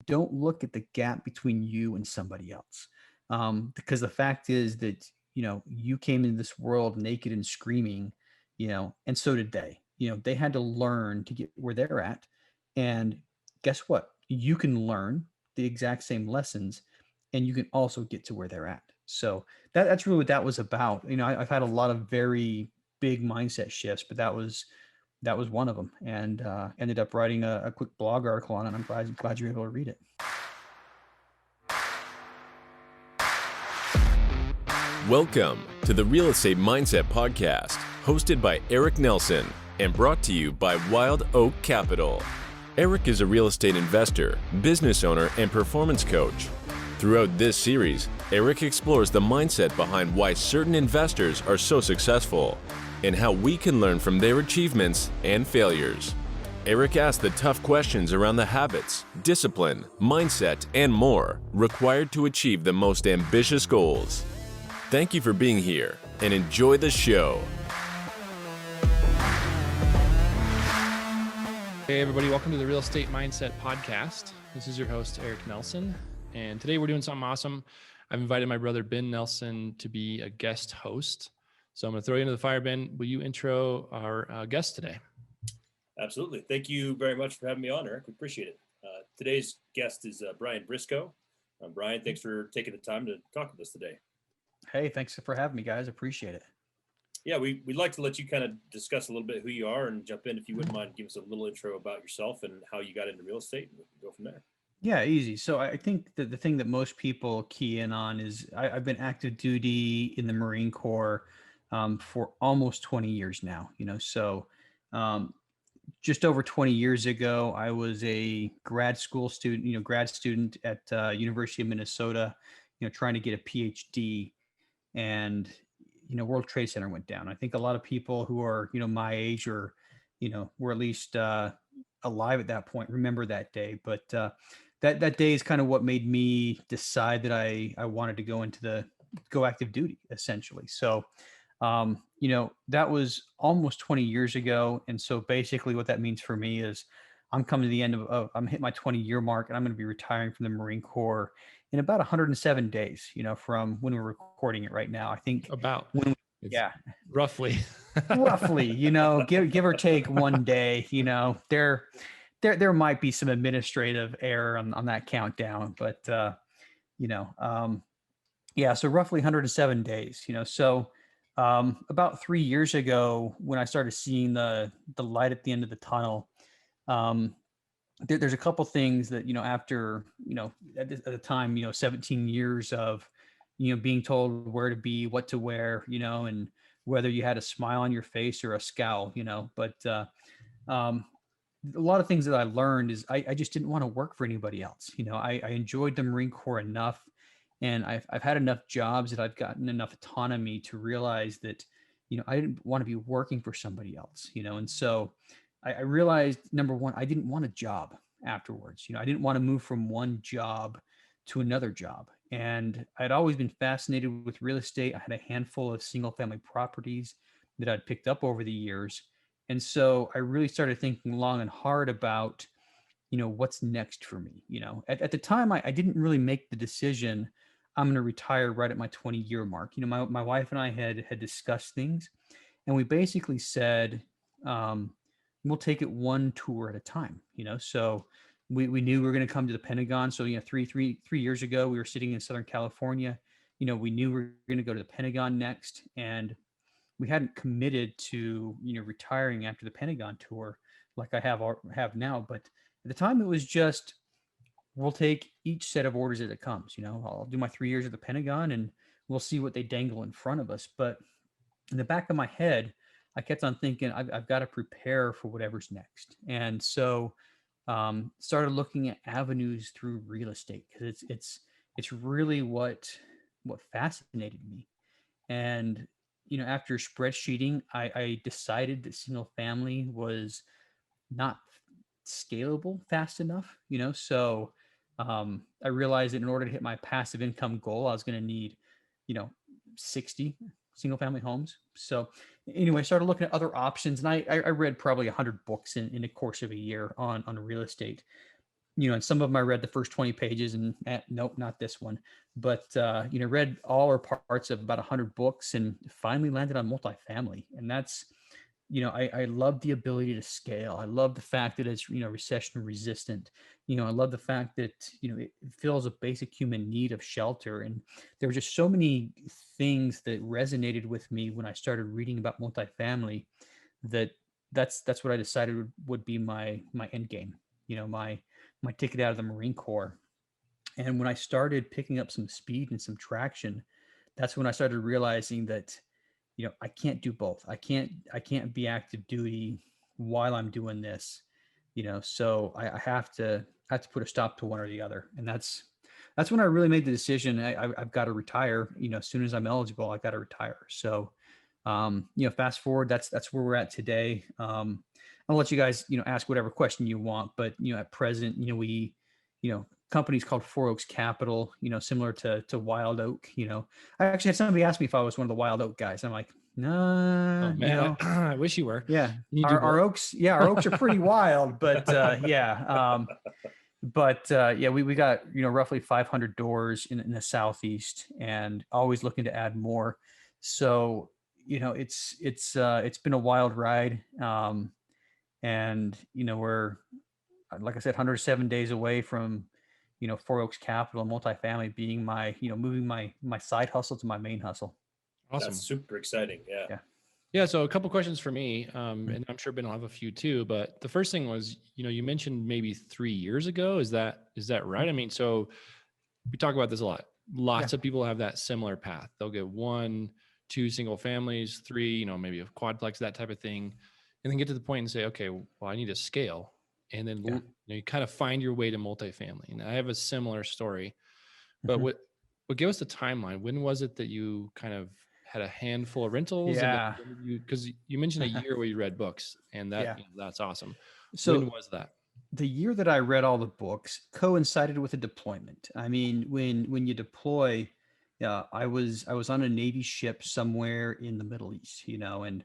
don't look at the gap between you and somebody else. Because the fact is that, you came into this world naked and screaming, and so did they. They had to learn to get where they're at. And guess what? You can learn the exact same lessons and you can also get to where they're at. So that's really what that was about. I've had a lot of very big mindset shifts, but that was one of them, and ended up writing a quick blog article on it. I'm glad you're able to read it. Welcome to the Real Estate Mindset Podcast, hosted by Eric Nelson and brought to you by Wild Oak Capital. Eric is a real estate investor, business owner, and performance coach. Throughout this series, Eric explores the mindset behind why certain investors are so successful and how we can learn from their achievements and failures. Eric asks the tough questions around the habits, discipline, mindset, and more required to achieve the most ambitious goals. Thank you for being here and enjoy the show. Hey everybody, welcome to the Real Estate Mindset Podcast. This is your host, Eric Nelson. And today we're doing something awesome. I've invited my brother, Ben Nelson, to be a guest host. So I'm going to throw you into the fire, Ben. Will you intro our guest today? Absolutely. Thank you very much for having me on, Eric. We appreciate it. Today's guest is Brian Briscoe. Brian, thanks for taking the time to talk with us today. Hey, thanks for having me, guys. Appreciate it. Yeah, we'd like to let you kind of discuss a little bit who you are and jump in if you wouldn't mind. Give us a little intro about yourself and how you got into real estate, and we can go from there. Yeah, easy. So I think that the thing that most people key in on is I've been active duty in the Marine Corps for almost 20 years now. So just over 20 years ago, I was a grad student at University of Minnesota, trying to get a PhD. And World Trade Center went down. I think a lot of people who are my age or were at least alive at that point remember that day. But that day is kind of what made me decide that I wanted to go active duty, essentially. So that was almost 20 years ago. And so basically what that means for me is I'm coming to the end of I'm hitting my 20-year mark, and I'm going to be retiring from the Marine Corps in about 107 days, from when we're recording it right now. I think roughly, give or take one day, there might be some administrative error on that countdown, but, so roughly 107 days, so about 3 years ago, when I started seeing the light at the end of the tunnel, there's a couple things that, after, at the time, 17 years of, being told where to be, what to wear, and whether you had a smile on your face or a scowl, but a lot of things that I learned is I just didn't want to work for anybody else. I enjoyed the Marine Corps enough, and I've had enough jobs that I've gotten enough autonomy to realize that, I didn't want to be working for somebody else, and so I realized, number one, I didn't want a job afterwards. I didn't want to move from one job to another job. And I'd always been fascinated with real estate. I had a handful of single family properties that I'd picked up over the years. And so I really started thinking long and hard about, what's next for me. At the time, I didn't really make the decision, I'm going to retire right at my 20-year mark. My wife and I had discussed things, and we basically said, we'll take it one tour at a time, so we knew we were going to come to the Pentagon. So, 3 years ago, we were sitting in Southern California, we knew we were going to go to the Pentagon next, and we hadn't committed to, retiring after the Pentagon tour like I have now. But at the time it was just, we'll take each set of orders as it comes. I'll do my 3 years at the Pentagon and we'll see what they dangle in front of us. But in the back of my head, I kept on thinking, I've got to prepare for whatever's next. And so started looking at avenues through real estate, because it's really what fascinated me. And, after spreadsheeting, I decided that single family was not scalable fast enough, so I realized that in order to hit my passive income goal, I was going to need, 60 single family homes. So anyway, I started looking at other options, and I read probably 100 books in the course of a year on real estate. and some of them I read the first 20 pages and nope, not this one. But, read all or parts of about 100 books and finally landed on multifamily. And that's, I love the ability to scale. I love the fact that it's, recession resistant. I love the fact that, it fills a basic human need of shelter. And there were just so many things that resonated with me when I started reading about multifamily that that's what I decided would be my end game, my ticket out of the Marine Corps. And when I started picking up some speed and some traction, that's when I started realizing that, I can't do both. I can't be active duty while I'm doing this, so I have to put a stop to one or the other. And that's when I really made the decision. I've got to retire, as soon as I'm eligible, I've got to retire. So, fast forward, that's where we're at today. I'll let you guys, ask whatever question you want, but, at present, we, companies called Four Oaks Capital, similar to Wild Oak. I actually had somebody ask me if I was one of the Wild Oak guys. I'm like, Oh nah, man, I wish you were. yeah, You do our both. oaks, our oaks are pretty wild, but, yeah. Yeah, we got, roughly 500 doors in the Southeast and always looking to add more. So, it's been a wild ride. And, we're, like I said, 107 days away from, Four Oaks Capital and multifamily being my, moving my side hustle to my main hustle. Awesome. That's super exciting. Yeah. Yeah. Yeah. So a couple questions for me, and I'm sure Ben will have a few too. But the first thing was, you mentioned maybe 3 years ago. Is that right? I mean, so we talk about this a lot. Lots of people have that similar path. They'll get 1, 2 single families, 3, maybe a quadplex, that type of thing, and then get to the point and say, okay, well, I need to scale, and then you kind of find your way to multifamily. And I have a similar story, but what give us the timeline? When was it that you kind of had a handful of rentals? Yeah. And then because you mentioned a year where you read books, and that that's awesome. So when was that? the year that I read all the books coincided with a deployment. I mean, when you deploy, I was on a Navy ship somewhere in the Middle East, and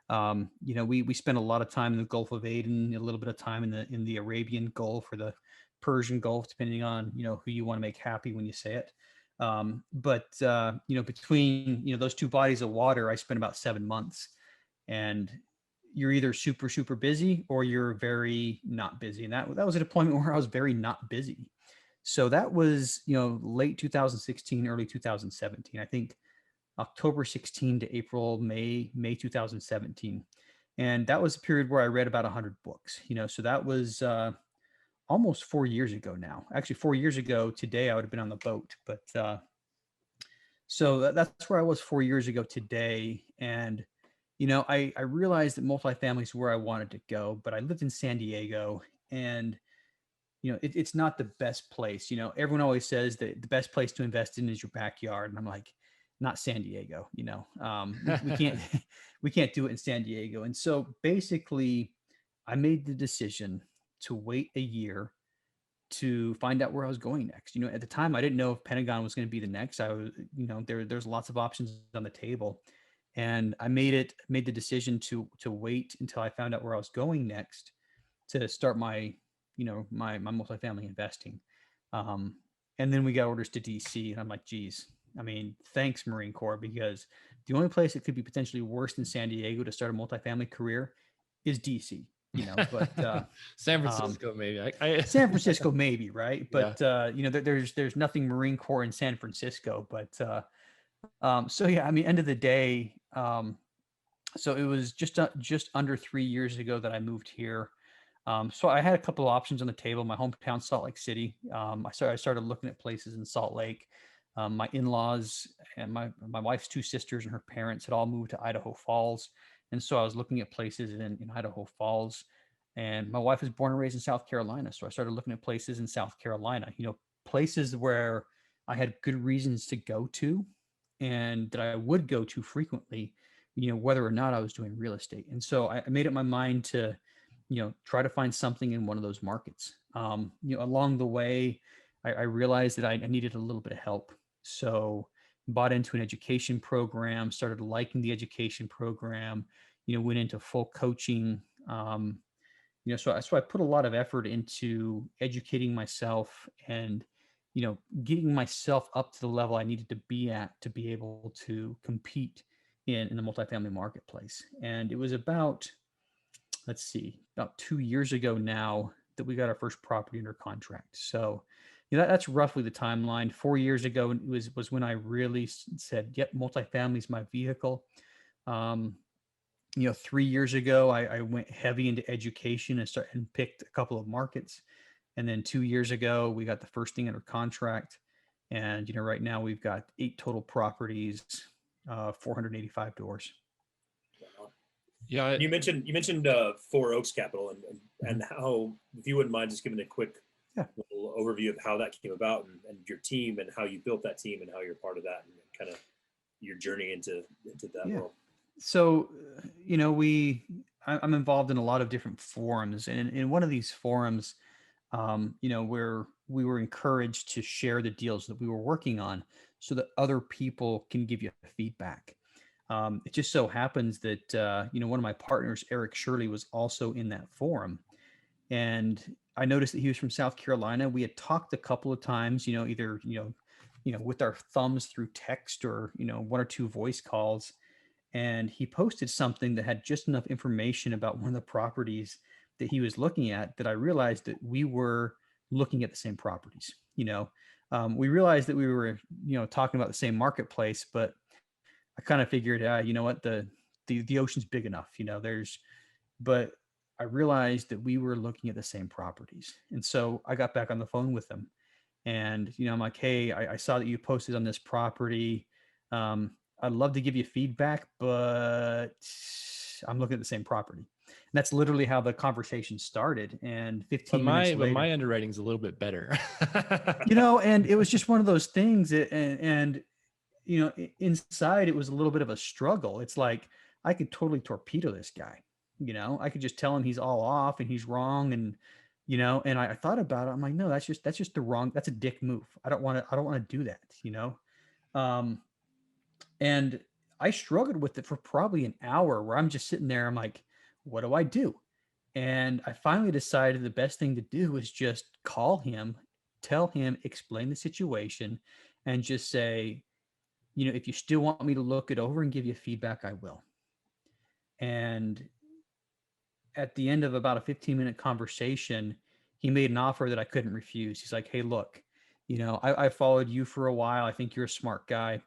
we spent a lot of time in the Gulf of Aden, a little bit of time in the Arabian Gulf or the Persian Gulf, depending on who you want to make happy when you say it. But between those two bodies of water, I spent about 7 months, and you're either super super busy or you're very not busy, and that was a deployment where I was very not busy. So that was late 2016, early 2017. I think October 16 to May 2017. And that was a period where I read about 100 books, so that was almost 4 years ago now. Actually, 4 years ago today, I would have been on the boat. But so that's where I was 4 years ago today. And, I realized that multifamily is where I wanted to go, but I lived in San Diego, and it's not the best place. Everyone always says that the best place to invest in is your backyard. And I'm like, not San Diego, we can't, we can't do it in San Diego. And so basically I made the decision to wait a year to find out where I was going next. At the time I didn't know if Pentagon was going to be the next. I was, there's lots of options on the table. And I made the decision to wait until I found out where I was going next to start my multifamily investing. And then we got orders to DC, and I'm like, geez, I mean, thanks Marine Corps, because the only place that could be potentially worse than San Diego to start a multifamily career is DC. But San Francisco, maybe. San Francisco, maybe, right? But there's nothing Marine Corps in San Francisco. But so yeah, I mean, end of the day, so it was just under 3 years ago that I moved here. So I had a couple of options on the table. My hometown, Salt Lake City. I started looking at places in Salt Lake. My in-laws and my wife's two sisters and her parents had all moved to Idaho Falls. And so I was looking at places in Idaho Falls, and my wife was born and raised in South Carolina. So I started looking at places in South Carolina, places where I had good reasons to go to and that I would go to frequently, whether or not I was doing real estate. And so I made up my mind to, try to find something in one of those markets. Along the way, I realized that I needed a little bit of help. So bought into an education program, started liking the education program, went into full coaching, So I put a lot of effort into educating myself and, getting myself up to the level I needed to be at to be able to compete in the multifamily marketplace. And it was about, let's see, about 2 years ago now that we got our first property under contract. So, that's roughly the timeline. 4 years ago was when I really said, "Yep, multifamily is my vehicle." Um, 3 years ago, I went heavy into education and picked a couple of markets. And then 2 years ago, we got the first thing under contract. And, right now we've got 8 total properties, 485 doors. Yeah. You mentioned Four Oaks Capital and how, if you wouldn't mind just giving a quick Yeah. little overview of how that came about and your team and how you built that team and how you're part of that and kind of your journey into that Yeah. world. So, I'm involved in a lot of different forums, and in one of these forums, where we were encouraged to share the deals that we were working on so that other people can give you feedback. It just so happens that, one of my partners, Eric Shirley, was also in that forum. And I noticed that he was from South Carolina. We had talked a couple of times, either, with our thumbs through text or, one or two voice calls. And he posted something that had just enough information about one of the properties that he was looking at that I realized that we were looking at the same properties. We realized that we were, talking about the same marketplace, but I kind of figured, you know what, the ocean's big enough. But I realized that we were looking at the same properties, and so I got back on the phone with him, and I'm like, hey, I saw that you posted on this property. Um, I'd love to give you feedback, but I'm looking at the same property. And that's literally how the conversation started. And 15 minutes later, my underwriting's a little bit better. and it was just one of those things. And inside it was a little bit of a struggle. It's like I could totally torpedo this guy. I could just tell him he's all off and he's wrong. And and I thought about it. I'm like, no, that's just the wrong. That's a dick move. I don't want to do that. Um, and I struggled with it for probably an hour where I'm just sitting there. I'm like, what do I do? And I finally decided the best thing to do is just call him, tell him, explain the situation, and just say, if you still want me to look it over and give you feedback, I will. And at the end of about a 15-minute conversation, he made an offer that I couldn't refuse. He's like, hey, look, I followed you for a while. I think you're a smart guy.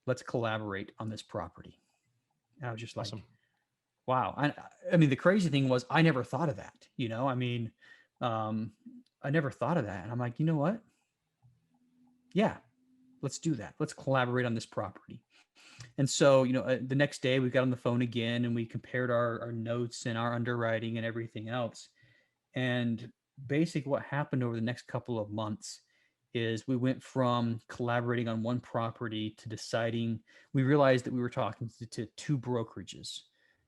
Let's collaborate on this property. And I was just like, Awesome. wow. I mean, the crazy thing was I never thought of that. I never thought of that. And I'm like, you know what? Yeah, let's do that. Let's collaborate on this property. And so, the next day we got on the phone again and we compared our notes and our underwriting and everything else. And basically what happened over the next couple of months is we went from collaborating on one property to deciding, we realized that we were talking to two brokerages.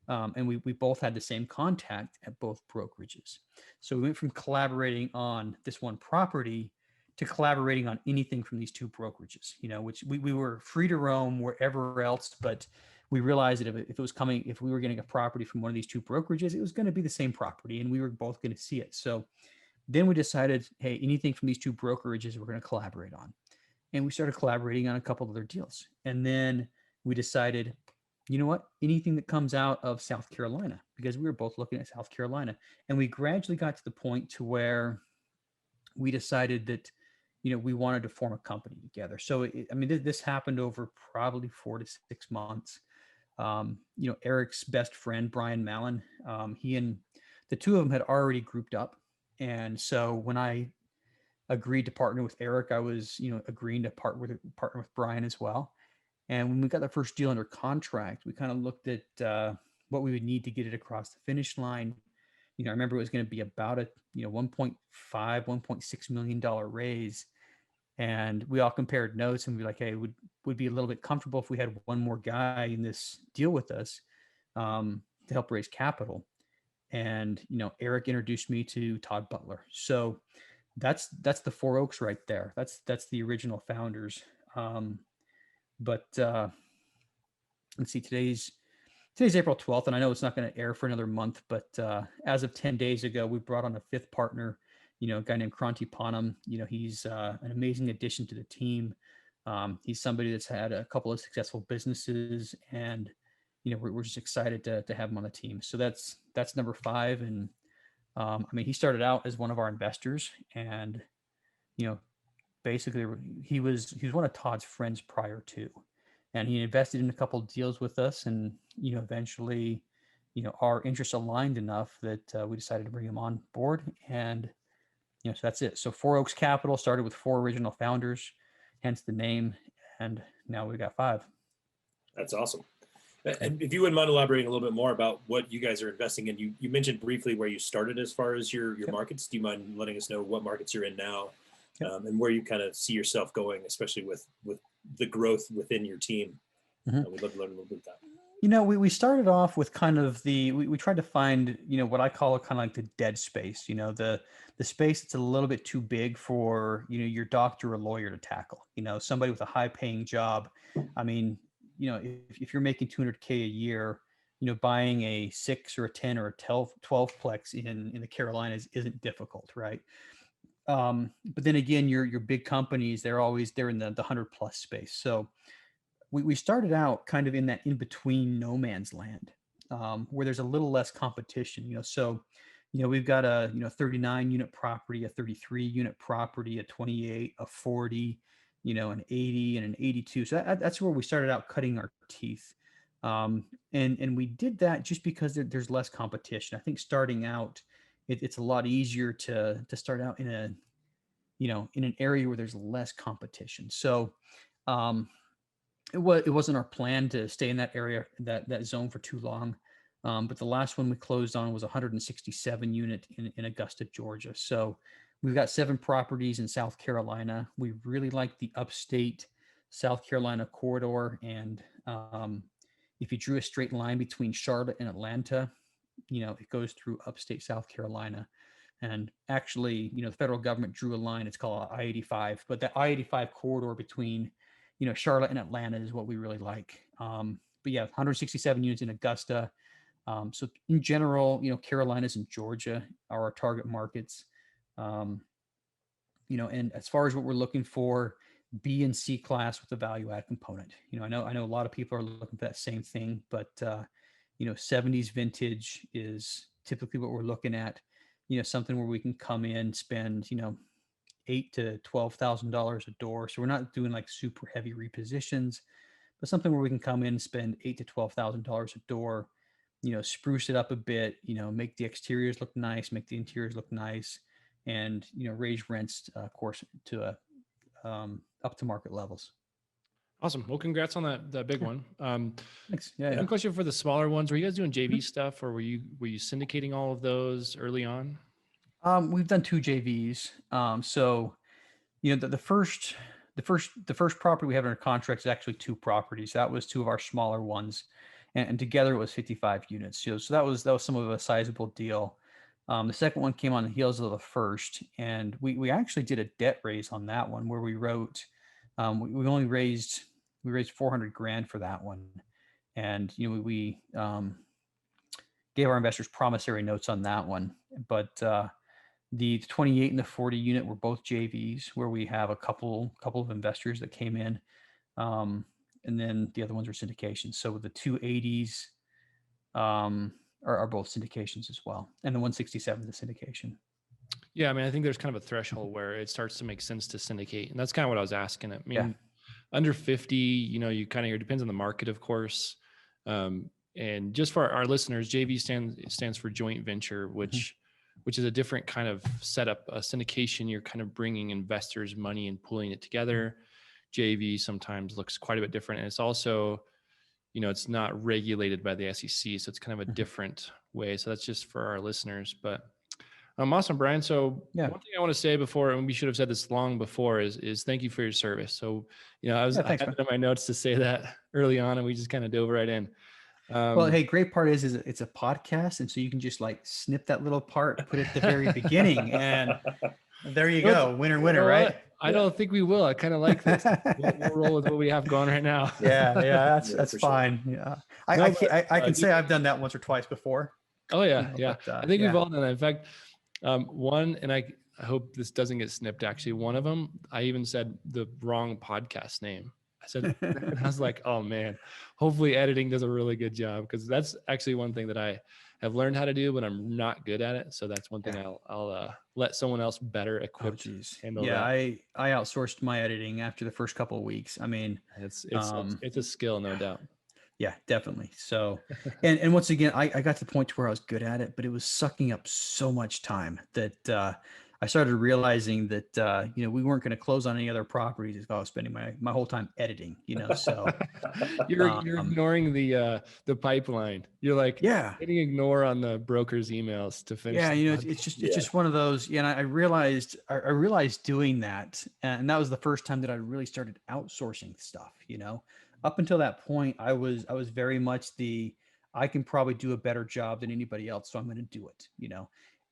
And we both had the same contact at both brokerages. So we went from collaborating on this one property to collaborating on anything from these two brokerages, which we were free to roam wherever else, but we realized that if we were getting a property from one of these two brokerages, it was going to be the same property and we were both going to see it. So then we decided, hey, anything from these two brokerages, we're going to collaborate on. And we started collaborating on a couple of other deals. And then we decided, you know what, anything that comes out of South Carolina, because we were both looking at South Carolina. And we gradually got to the point to where we decided that, we wanted to form a company together. So, this happened over probably 4 to 6 months. Eric's best friend, Brian Mallon, he and the two of them had already grouped up. And so when I agreed to partner with Eric, I was, agreeing to partner with Brian as well. And when we got the first deal under contract, we kind of looked at what we would need to get it across the finish line. I remember it was going to be about a 1.5, $1.6 million raise. And we all compared notes and we were like, hey, would be a little bit comfortable if we had one more guy in this deal with us to help raise capital. And Eric introduced me to Todd Butler. So that's the Four Oaks right there. That's the original founders. But let's see, today's Today's April 12th, and I know it's not going to air for another month, but as of 10 days ago, we brought on a fifth partner, a guy named Kranti Panam. He's an amazing addition to the team. He's somebody that's had a couple of successful businesses, and we're just excited to have him on the team. So that's number 5. And he started out as one of our investors, and basically he was one of Todd's friends prior to, and he invested in a couple of deals with us, and eventually our interests aligned enough that we decided to bring him on board. And so that's it. So Four Oaks Capital started with 4 original founders, hence the name, and now we've got 5. That's awesome. And if you wouldn't mind elaborating a little bit more about what you guys are investing in, you mentioned briefly where you started as far as your markets. Do you mind letting us know what markets you're in now, and where you kind of see yourself going, especially with the growth within your team? We'd love to learn a little bit about that. We started off with kind of we tried to find, what I call kind of like the dead space, the space that's a little bit too big for, your doctor or lawyer to tackle, somebody with a high paying job. If you're making $200K a year, buying a 6 or a 10 or a 12 plex in the Carolinas isn't difficult, right? But then again, your big companies, they're in the 100 plus space. So we started out kind of in that in between no man's land, where there's a little less competition. So we've got a 39 unit property, a 33 unit property, a 28, a 40, an 80 and an 82. So that's where we started out cutting our teeth. And we did that just because there's less competition. I think starting out, it's a lot easier to start out in an area where there's less competition. So it wasn't our plan to stay in that area, that zone for too long. But the last one we closed on was 167 unit in Augusta, Georgia. So we've got 7 properties in South Carolina. We really like the upstate South Carolina corridor. And if you drew a straight line between Charlotte and Atlanta, it goes through upstate South Carolina. And actually, the federal government drew a line. It's called I-85. But the I-85 corridor between, Charlotte and Atlanta is what we really like. But yeah, 167 units in Augusta. So in general, Carolinas and Georgia are our target markets. And as far as what we're looking for, B and C class with a value add component. I know a lot of people are looking for that same thing, but 70s vintage is typically what we're looking at. Something where we can come in, spend $8,000 to $12,000 a door. So we're not doing like super heavy repositions, but something where we can come in and spend $8,000 to $12,000 a door. Spruce it up a bit. Make the exteriors look nice, make the interiors look nice, and raise rents, of course, to up to market levels. Awesome. Well, congrats on that big one. Thanks. One question for the smaller ones: were you guys doing JV stuff, or were you syndicating all of those early on? We've done 2 JVs. So the first property we have under contract is actually 2 properties. That was 2 of our smaller ones, and together it was 55 units. So that was some of a sizable deal. The second one came on the heels of the first, and we actually did a debt raise on that one where we wrote, we only raised $400,000 for that one. And, we gave our investors promissory notes on that one, but, the 28 and the 40 unit were both JVs where we have a couple of investors that came in. And then the other ones are syndications. So the 280s, are both syndications as well. And the 167 is a syndication. Yeah. I think there's kind of a threshold where it starts to make sense to syndicate. And that's kind of what I was asking. Under 50, you kind of, it depends on the market, of course. And just for our listeners, JV stands for joint venture, which is a different kind of setup. A syndication, you're kind of bringing investors' money and pooling it together. JV sometimes looks quite a bit different. And it's also, it's not regulated by the SEC. So it's kind of a different way. So that's just for our listeners. But awesome, Brian. So one thing I want to say before, and we should have said this long before, is thank you for your service. So, I had it in my notes to say that early on, and we just kind of dove right in. Well, hey, great part is it's a podcast. And so you can just like snip that little part, put it at the very beginning, and there you go. Winner, right? I don't think we will. I kind of like this. We'll roll with what we have going right now. Yeah, Yeah, that's for sure. fine. Yeah, No, I but, can say I've done that once or twice before. oh You yeah, know, yeah. but I think we've yeah. all done that. In fact, one, and I hope this doesn't get snipped. Actually, one of them, I even said the wrong podcast name. I said, and I was like, oh man, hopefully editing does a really good job, because that's actually one thing that I have learned how to do, but I'm not good at it. So that's one thing I'll let someone else better Oh, equipped geez. handle Yeah, that. I outsourced my editing after the first couple of weeks. I mean, It's a skill, no doubt. yeah, definitely. So, and once again, I got to the point to where I was good at it, but it was sucking up so much time that I started realizing that we weren't going to close on any other properties if I was spending my whole time editing. So You're ignoring the pipeline. You're like yeah, hitting ignore on the broker's emails to finish. yeah, The it's just one of those. Yeah, and I realized I realized doing that, and that was the first time that I really started outsourcing stuff. Up until that point, I was very much I can probably do a better job than anybody else, so I'm going to do it.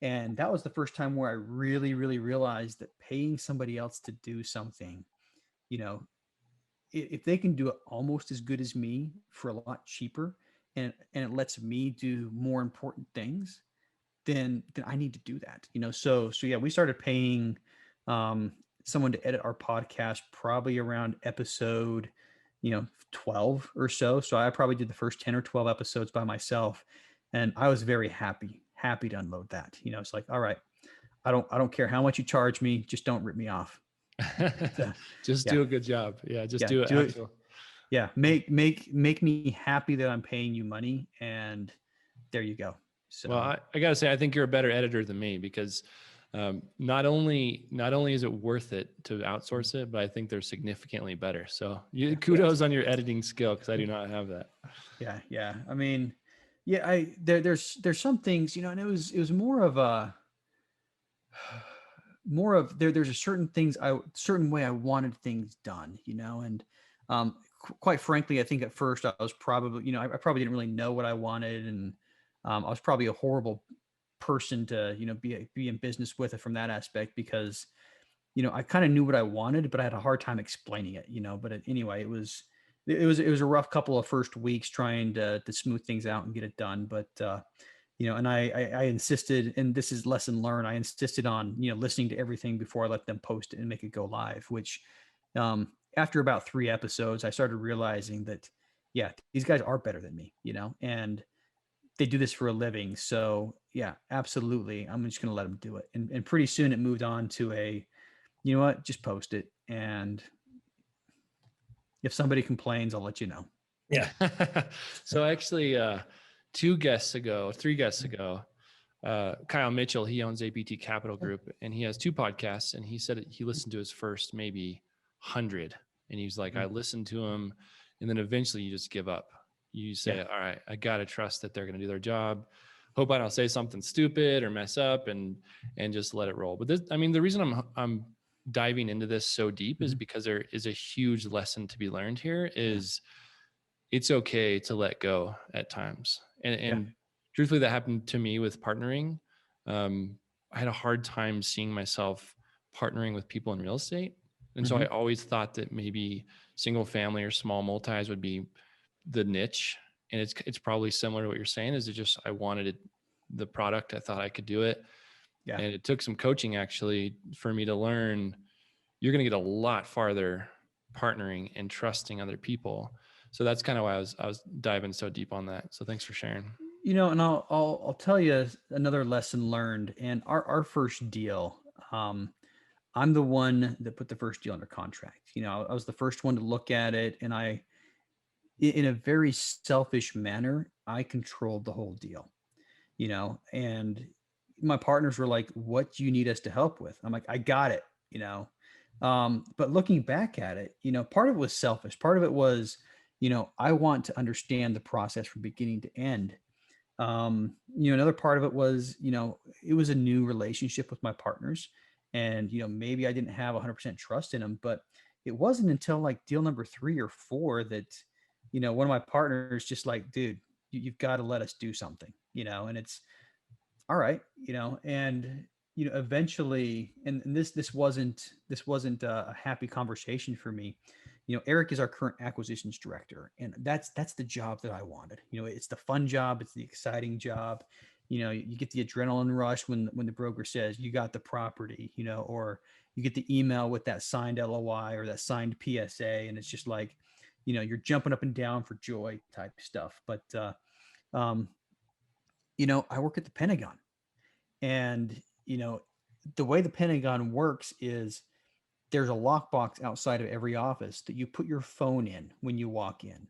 And that was the first time where I really, really realized that paying somebody else to do something, you know, if they can do it almost as good as me for a lot cheaper, and it lets me do more important things, then I need to do that. So yeah, we started paying someone to edit our podcast probably around episode 12 or so. So I probably did the first 10 or 12 episodes by myself, and I was very happy to unload that. It's like, all right, I don't care how much you charge me, just don't rip me off. So, just yeah, do a good job. Yeah, just yeah, do it. do it. Yeah, make me happy that I'm paying you money, and there you go. So Well, I gotta say, I think you're a better editor than me, because not only is it worth it to outsource it, but I think they're significantly better. So kudos on your editing skill, because I do not have that. yeah. I mean, yeah, there's some things, and it was more of there's a certain way I wanted things done, and quite frankly, I think at first I was probably, I probably didn't really know what I wanted, and I was probably a horrible person to, be in business with it from that aspect, because, I kind of knew what I wanted, but I had a hard time explaining it, but anyway, it was a rough couple of first weeks trying to smooth things out and get it done. But, and I insisted, and this is lesson learned. I insisted on, listening to everything before I let them post it and make it go live, which, after about 3 episodes, I started realizing that, yeah, these guys are better than me, and they do this for a living. So yeah, absolutely. I'm just going to let them do it. And pretty soon it moved on to you know what, just post it. And if somebody complains, I'll let you know. Yeah. So actually, 3 guests ago, Kyle Mitchell, he owns APT Capital Group, and he has 2 podcasts, and he said he listened to his first maybe 100, and he's like, I listened to him, and then eventually you just give up. You say, all right, I got to trust that they're going to do their job. Hope I don't say something stupid or mess up, and just let it roll. But the reason I'm diving into this so deep is because there is a huge lesson to be learned here. It's okay to let go at times. And truthfully, that happened to me with partnering. I had a hard time seeing myself partnering with people in real estate. And so I always thought that maybe single family or small multis would be the niche. And it's probably similar to what you're saying, is it just, I wanted the product. I thought I could do it. Yeah. And it took some coaching actually for me to learn you're going to get a lot farther partnering and trusting other people. So that's kind of why I was diving so deep on that. So thanks for sharing. And I'll tell you another lesson learned. And our first deal, I'm the one that put the first deal under contract. I was the first one to look at it, and in a very selfish manner, I controlled the whole deal. And my partners were like, "What do you need us to help with?" I'm like, "I got it." But looking back at it, part of it was selfish. Part of it was, I want to understand the process from beginning to end. Another part of it was, it was a new relationship with my partners, and, maybe I didn't have 100% trust in them, but it wasn't until like deal number 3 or 4 that, one of my partners just like, dude, you've got to let us do something, and it's all right, and eventually, and this wasn't a happy conversation for me. Eric is our current acquisitions director, and that's the job that I wanted. It's the fun job, it's the exciting job. You get the adrenaline rush when the broker says you got the property, or you get the email with that signed LOI or that signed PSA, and it's just like, you're jumping up and down for joy type stuff. But um, I work at the Pentagon, and the way the Pentagon works is there's a lockbox outside of every office that you put your phone in when you walk in,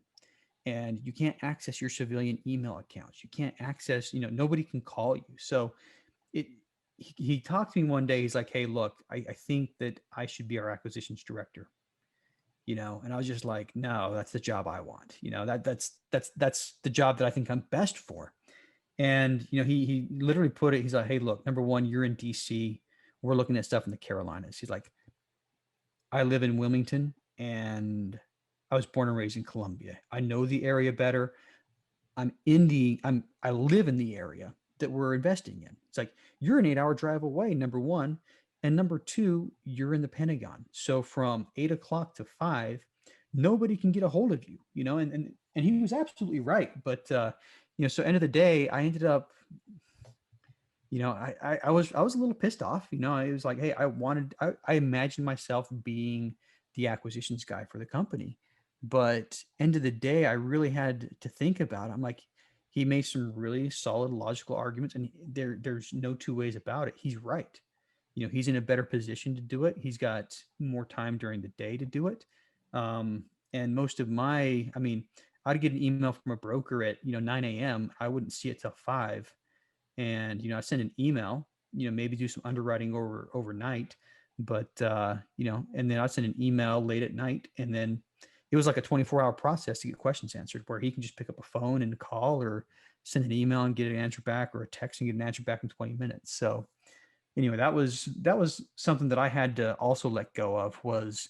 and you can't access your civilian email accounts. You can't access, nobody can call you. So it he talked to me one day. He's like, hey, look, I think that I should be our acquisitions director. And I was just like, no, that's the job I want. That's the job that I think I'm best for. And he literally put it. He's like, hey, look, number one, you're in DC. We're looking at stuff in the Carolinas. He's like, I live in Wilmington, and I was born and raised in Columbia. I know the area better. I live in the area that we're investing in. It's like, you're an 8-hour drive away, number one. And number two, you're in the Pentagon. So from 8 o'clock to 5, nobody can get a hold of you, and he was absolutely right. But so end of the day, I ended up, I was a little pissed off. It was like, hey, I imagined myself being the acquisitions guy for the company. But end of the day, I really had to think about it. I'm like, he made some really solid logical arguments, and there's no two ways about it. He's right. He's in a better position to do it. He's got more time during the day to do it. And most of I'd get an email from a broker at 9 a.m. I wouldn't see it till 5. And I send an email, maybe do some underwriting overnight, but and then I'd send an email late at night, and then it was like a 24-hour process to get questions answered, where he can just pick up a phone and call, or send an email and get an answer back, or a text and get an answer back in 20 minutes. So anyway, that was something that I had to also let go of. Was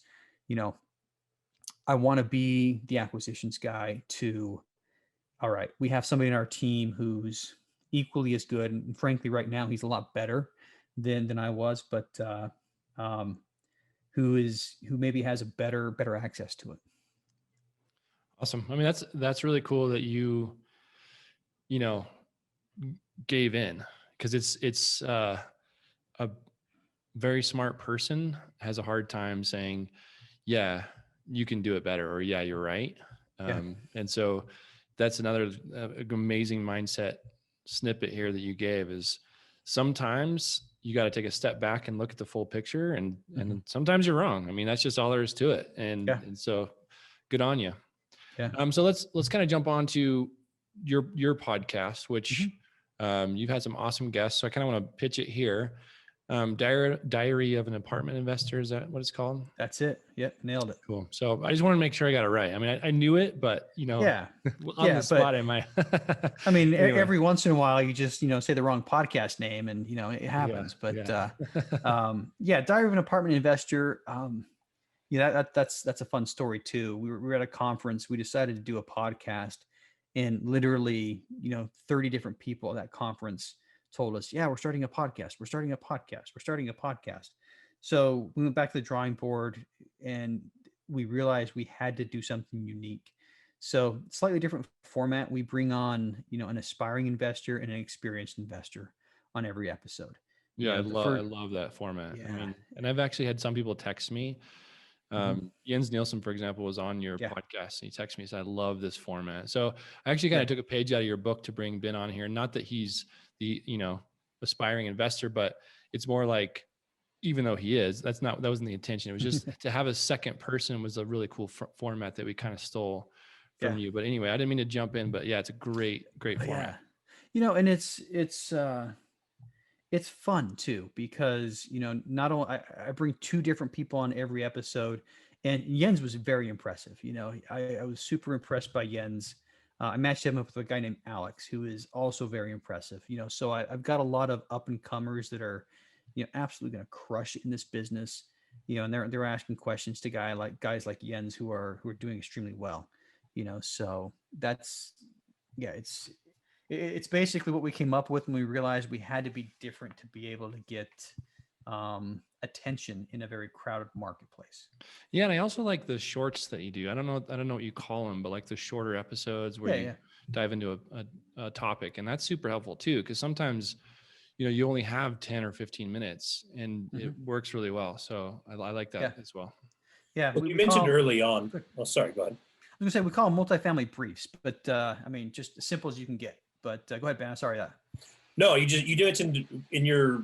I want to be the acquisitions guy to, all right, we have somebody in our team who's equally as good, and frankly right now he's a lot better than I was, but who maybe has a better access to it. Awesome. I mean, that's really cool that you gave in, because it's a very smart person has a hard time saying, yeah, you can do it better, or yeah, you're right. And so that's another amazing mindset snippet here that you gave, is sometimes you got to take a step back and look at the full picture, and sometimes you're wrong. I mean, that's just all there is to it. And so good on you. Yeah. So let's kind of jump on to your podcast, which you've had some awesome guests. So I kind of want to pitch it here. Diary of an Apartment Investor. Is that what it's called? That's it. Yep. Nailed it. Cool. So I just want to make sure I got it right. I mean, I knew it, but yeah. on the spot, am I? I mean, anyway. Every once in a while you just, say the wrong podcast name, and, it happens, Diary of an Apartment Investor. That's a fun story too. We were at a conference. We decided to do a podcast, and literally, 30 different people at that conference told us, yeah, we're starting a podcast. We're starting a podcast. We're starting a podcast. So we went back to the drawing board, and we realized we had to do something unique. So slightly different format. We bring on, an aspiring investor and an experienced investor on every episode. Yeah, I love that format. Yeah. I mean, and I've actually had some people text me. Jens Nielsen, for example, was on your podcast, and he texted me and said, I love this format. So I actually kind of took a page out of your book to bring Ben on here. Not that he's the, aspiring investor, but it's more like, even though he is, that wasn't the intention. It was just to have a second person was a really cool format that we kind of stole from you. But anyway, I didn't mean to jump in, but yeah, it's a great format. And it's fun too, because, not only I bring 2 different people on every episode, and Jens was very impressive. I was super impressed by Jens. I matched him up with a guy named Alex, who is also very impressive. So I've got a lot of up and comers that are, absolutely going to crush it in this business. And they're asking questions to guys like Jens who are doing extremely well. So that's, it's It's basically what we came up with when we realized we had to be different to be able to get attention in a very crowded marketplace. Yeah, and I also like the shorts that you do. I don't know what you call them, but like the shorter episodes where Yeah, you yeah. dive into a topic, and that's super helpful too. Because sometimes, you only have 10 or 15 minutes, and it Hmm. works really well. So I like Yeah, that as well. yeah. Well, We, you we mentioned call early on. good. Oh, sorry. Go ahead. I was gonna say we call them multifamily briefs, but I mean just as simple as you can get. But go ahead, Ben. Sorry that. No, you mentioned in your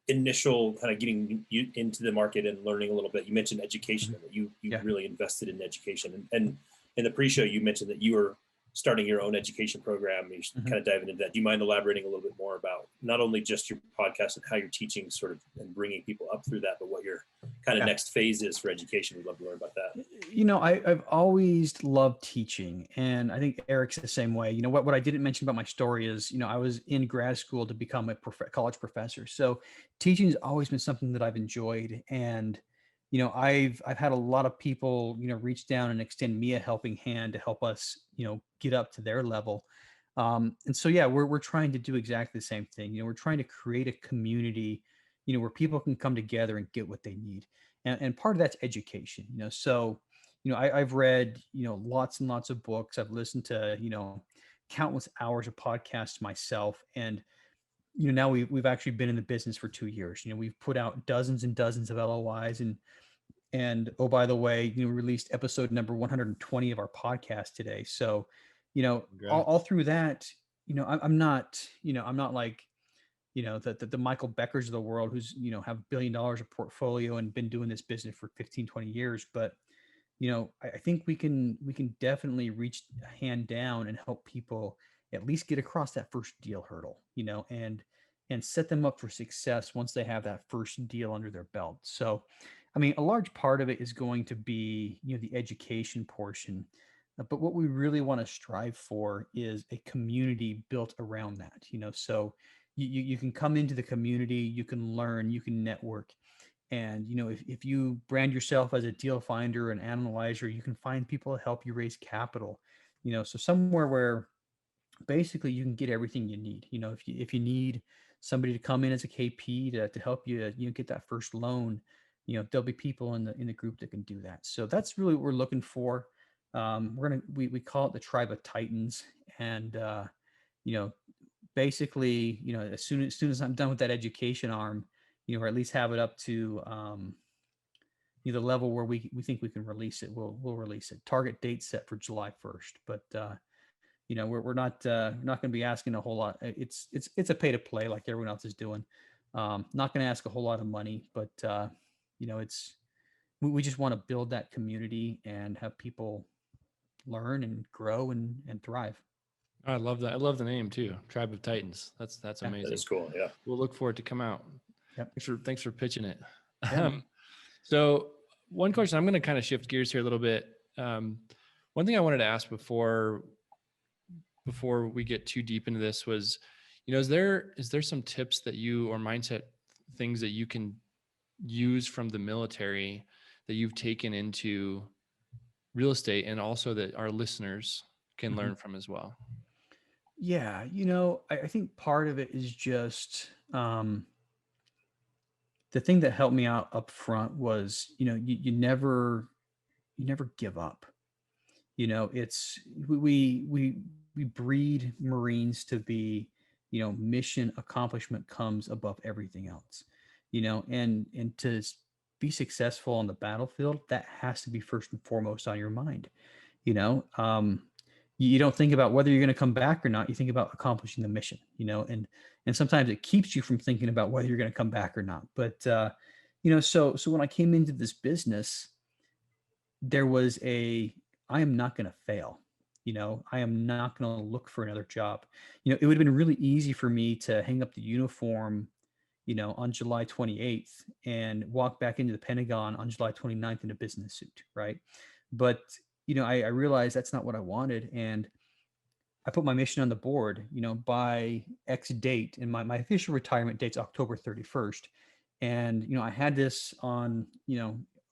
initial kind of getting you into the market and learning a little bit. You mentioned education Mhm. and that you Yeah. really invested in education. And in the pre-show, you mentioned that you were starting your own education program. You're Hmm. kind of diving into that. Do you mind elaborating a little bit more about not only just your podcast and how you're teaching sort of and bringing people up through that, but what your kind of Yeah. next phase is for education? We'd love to learn about that. I've always loved teaching, and I think Eric's the same way. What I didn't mention about my story is, I was in grad school to become a college professor. So teaching has always been something that I've enjoyed, and I've had a lot of people, reach down and extend me a helping hand to help us, get up to their level. And so yeah, we're trying to do exactly the same thing. We're trying to create a community, where people can come together and get what they need, and part of that's education. So I've read, lots and lots of books. I've listened to, countless hours of podcasts myself. And, now we've actually been in the business for 2 years. We've put out dozens and dozens of LOIs, and oh, by the way, released episode number 120 of our podcast today. So, all Congrats. through that, I'm not like, the Michael Beckers of the world who's, have $1 billion of portfolio and been doing this business for 15, 20 years. But I think we can definitely reach a hand down and help people at least get across that first deal hurdle, and set them up for success once they have that first deal under their belt. So, I mean, a large part of it is going to be, the education portion. But what we really want to strive for is a community built around that, so you can come into the community, you can learn, you can network, and if you brand yourself as a deal finder and analyzer, you can find people to help you raise capital. So somewhere where basically you can get everything you need. If you need somebody to come in as a KP to help you, get that first loan, there'll be people in the group that can do that. So that's really what we're looking for. We call it the tribe of titans, and you know basically, as soon as I'm done with that education arm, or at least have it up to the level where we think we can release it, we'll release it. Target date set for July 1st, but we're not going to be asking a whole lot. It's a pay to play like everyone else is doing. Not going to ask a whole lot of money, but it's we just want to build that community and have people learn and grow and thrive. I love that. I love the name too. Tribe of Titans. That's Yeah. That amazing. is cool. Yeah. We'll look for it to come out. Yep. Thanks for pitching it. Yeah, man. So one question, I'm going to kind of shift gears here a little bit. One thing I wanted to ask before we get too deep into this was, is there some tips that you, or mindset things that you can use from the military that you've taken into real estate, and also that our listeners can Mhm. learn from as well? Yeah, I think part of it is just the thing that helped me out up front was, you never give up. It's we breed Marines to be, mission accomplishment comes above everything else. And to be successful on the battlefield, that has to be first and foremost on your mind. you know um you don't think about whether you're going to come back or not. You think about accomplishing the mission. And sometimes it keeps you from thinking about whether you're going to come back or not. But so when I came into this business, there was I am not going to fail. I am not going to look for another job. It would have been really easy for me to hang up the uniform, on July 28th and walk back into the Pentagon on July 29th in a business suit, right? But I realized that's not what I wanted, and I put my mission on the board. By X date, and my official retirement date's October 31st, and I had this on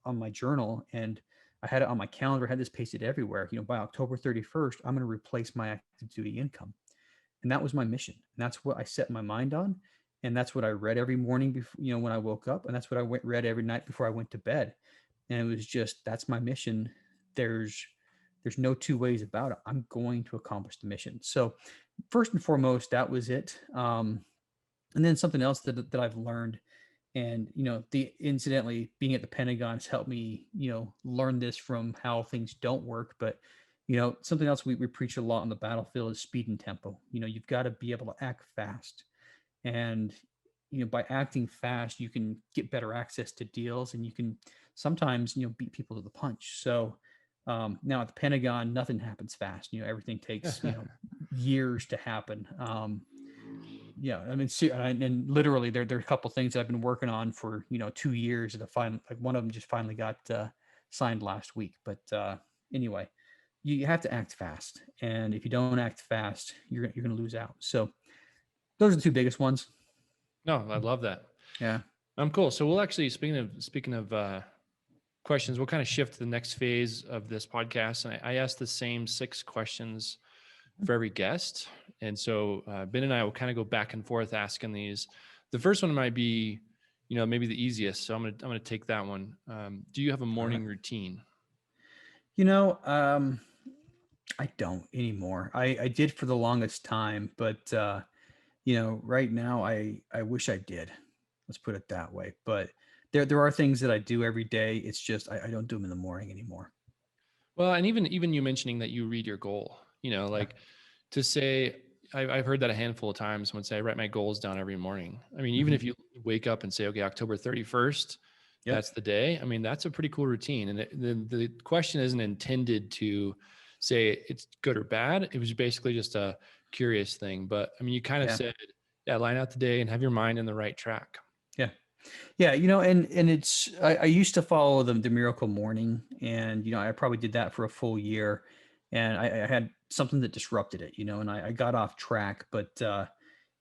my journal, and I had it on my calendar. I had this pasted everywhere. By October 31st, I'm going to replace my active duty income. And that was my mission. And that's what I set my mind on. And that's what I read every morning before, when I woke up. And that's what I read every night before I went to bed. And it was just, that's my mission. There's no two ways about it. I'm going to accomplish the mission. So first and foremost, that was it. And then something else that I've learned, and the incidentally being at the Pentagon has helped me learn this from how things don't work. But something else we preach a lot on the battlefield is speed and tempo. You've got to be able to act fast, and by acting fast you can get better access to deals, and you can sometimes beat people to the punch. So now at the Pentagon, nothing happens fast. Everything takes years to happen. Yeah, I mean, and literally, there are a couple things that I've been working on for 2 years that I find, like, one of them just finally got signed last week. But anyway, you have to act fast, and if you don't act fast, you're going to lose out. So those are the two biggest ones. No, I love that. Yeah. Cool. So we'll actually, speaking of questions, we'll kind of shift to the next phase of this podcast. And I asked the same 6 questions for every guest. And so Ben and I will kind of go back and forth asking these. The first one might be, maybe the easiest. So I'm going to take that one. Do you have a morning routine? I don't anymore. I did for the longest time, but right now I wish I did. Let's put it that way. But there are things that I do every day. It's just I don't do them in the morning anymore. Well, and even you mentioning that you read your goal, like to say, I've heard that a handful of times. Someone say, I write my goals down every morning. I mean, even if you wake up and say, okay, October 31st, that's the day. I mean, that's a pretty cool routine. And the question isn't intended to say it's good or bad. It was basically just a curious thing. But I mean, you kind of said, line out the day and have your mind in the right track. Yeah. Yeah. And it's, I used to follow the Miracle Morning, and, I probably did that for a full year, and I had something that disrupted it, and I got off track. But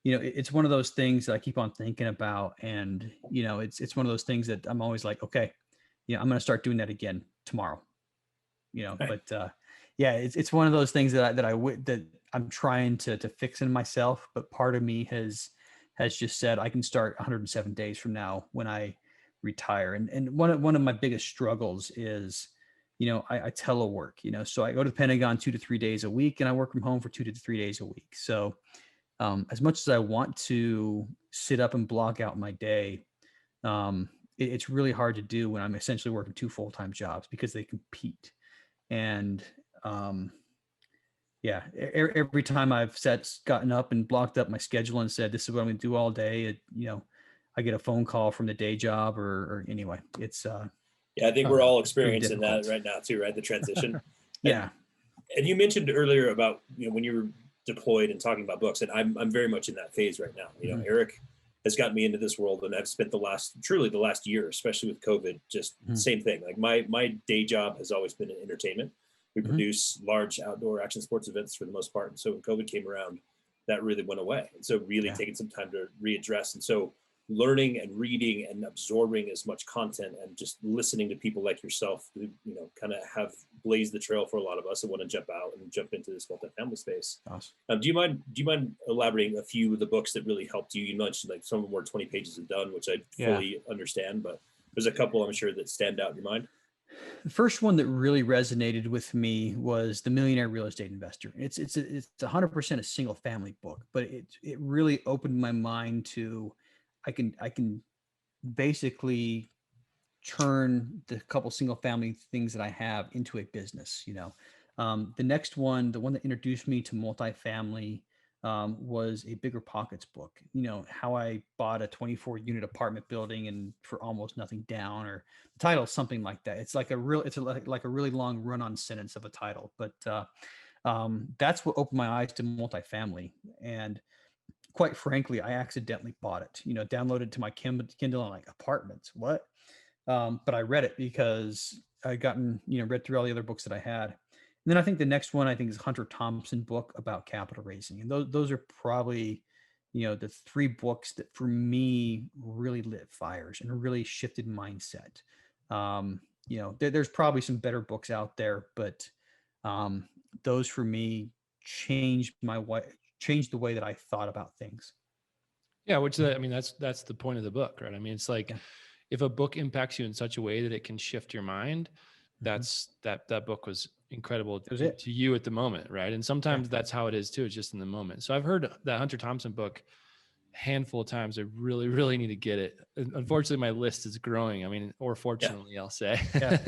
it's one of those things that I keep on thinking about, and it's one of those things that I'm always like, okay, I'm going to start doing that again tomorrow. But it's one of those things that I'm trying to fix in myself. But part of me has just said I can start 107 days from now when I retire. And one of my biggest struggles is, I telework, so I go to the Pentagon 2 to 3 days a week, and I work from home for 2 to 3 days a week. So as much as I want to sit up and block out my day, it's really hard to do when I'm essentially working 2 full-time jobs, because they compete. And every time I've gotten up and blocked up my schedule and said, this is what I'm going to do all day, I get a phone call from the day job, or anyway, it's I think we're all experiencing that right now too, right? The transition. Yeah. And you mentioned earlier about, when you were deployed and talking about books, and I'm very much in that phase right now. Eric has gotten me into this world, and I've spent the last year, especially with COVID, just same thing. Like my day job has always been in entertainment. We produce large outdoor action sports events for the most part. And so when COVID came around, that really went away. And so really taking some time to readdress. And so learning and reading and absorbing as much content and just listening to people like yourself who, kind of have blazed the trail for a lot of us that want to jump out and jump into this multifamily space. Awesome. Do you mind elaborating a few of the books that really helped you? You mentioned like some of them were 20 pages and done, which I fully understand, but there's a couple I'm sure that stand out in your mind. The first one that really resonated with me was The Millionaire Real Estate Investor. It's 100% a single family book, but it really opened my mind to, I can basically turn the couple single family things that I have into a business. The next one, the one that introduced me to multifamily, was a Bigger Pockets book. How I bought a 24 unit apartment building and for almost nothing down, or the title, something like that. It's like a really long run-on sentence of a title, but that's what opened my eyes to multifamily. And quite frankly, I accidentally bought it, downloaded to my Kindle, and like, apartments, what? But I read it because I read through all the other books that I had. And then I think the next one is Hunter Thompson book about capital raising. And those are probably, the 3 books that for me really lit fires and really shifted mindset. There's probably some better books out there, but those for me changed changed the way that I thought about things. Yeah, I mean, that's the point of the book, right? I mean, it's like Yeah. if a book impacts you in such a way that it can shift your mind, Mhm. that book was incredible That was it. to you at the moment, right? And Yeah. sometimes that's how it is too. It's just in the moment. So I've heard that Hunter Thompson book a handful of times. I really, really need to get it. Unfortunately, my list is growing. I mean, or Yeah. fortunately, I'll say. Yeah.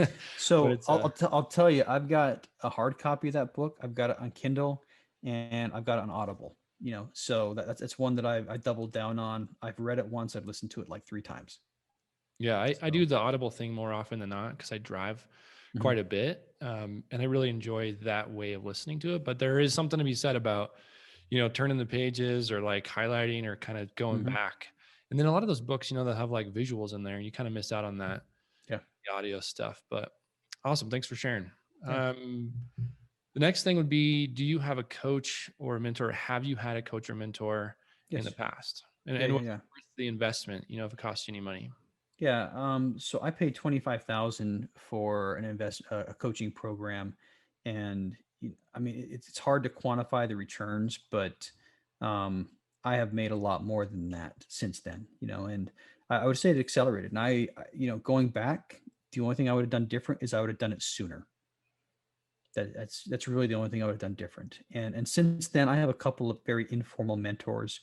But So it's I'll tell you, I've got a hard copy of that book. I've got it on Kindle, and I've got it on Audible. So that's one that I doubled down on. I've read it once. I've listened to it like 3 times. yeah, I So do the Audible thing more often than not because I drive mhm, quite a bit, and I really enjoy that way of listening to it. But there is something to be said about turning the pages or like highlighting or kind of going mhm, back. And then a lot of those books, that have like visuals in there, and you kind of miss out on that yeah, the audio stuff. But awesome, thanks for sharing. yeah, The next thing would be, do you have a coach or a mentor? Have you had a coach or mentor in the yes, past? yeah, And yeah, what's yeah. worth the investment, if it costs you any money? Yeah. So I paid 25,000 for a coaching program, and I mean it's hard to quantify the returns, but um, I have made a lot more than that since then. And I would say it accelerated. And going back, the only thing I would have done different is I would have done it sooner. That's really the only thing I would have done different. And since then, I have a couple of very informal mentors,